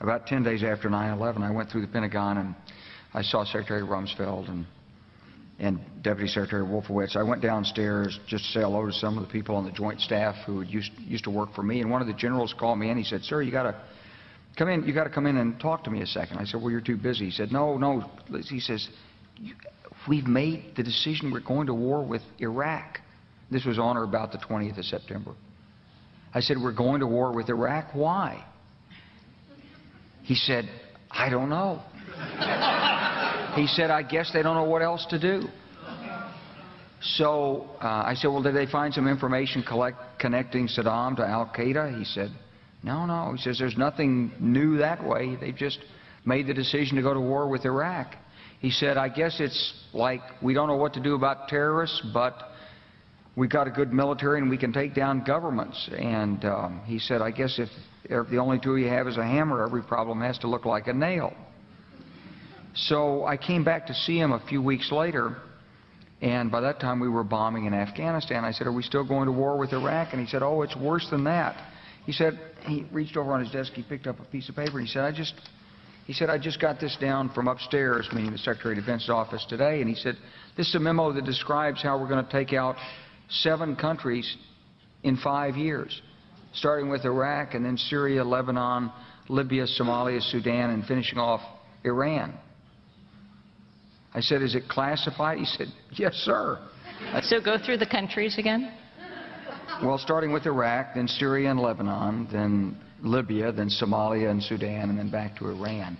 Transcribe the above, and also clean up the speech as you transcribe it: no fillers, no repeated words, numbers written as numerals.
about 10 days after 9/11, I went through the Pentagon and I saw Secretary Rumsfeld and Deputy Secretary Wolfowitz. I went downstairs just to say hello to some of the people on the Joint Staff who used to work for me, and one of the generals called me and he said, "Sir, you got to come in. You got to come in and talk to me a second." I said, "Well, you're too busy." He said, "No." He says, "We've made the decision. We're going to war with Iraq." This was on or about the 20th of September. I said, "We're going to war with Iraq. Why?" He said, "I don't know." He said, "I guess they don't know what else to do." So I said, "Well, did they find some information connecting Saddam to Al-Qaeda?" He said, No. He says, "There's nothing new that way. They just made the decision to go to war with Iraq." He said, "I guess it's like we don't know what to do about terrorists, but we've got a good military and we can take down governments." And he said, "I guess if the only tool you have is a hammer, every problem has to look like a nail." So I came back to see him a few weeks later, and by that time we were bombing in Afghanistan. I said, "Are we still going to war with Iraq?" And he said, "Oh, it's worse than that." He said, he reached over on his desk, he picked up a piece of paper, and he said, I just got this down from upstairs," meaning the Secretary of Defense's office today, and he said, "This is a memo that describes how we're going to take out 7 countries in 5 years, starting with Iraq and then Syria, Lebanon, Libya, Somalia, Sudan, and finishing off Iran." I said, "Is it classified?" He said, "Yes, sir." So go through the countries again. Well, starting with Iraq, then Syria and Lebanon, then Libya, then Somalia and Sudan, and then back to Iran.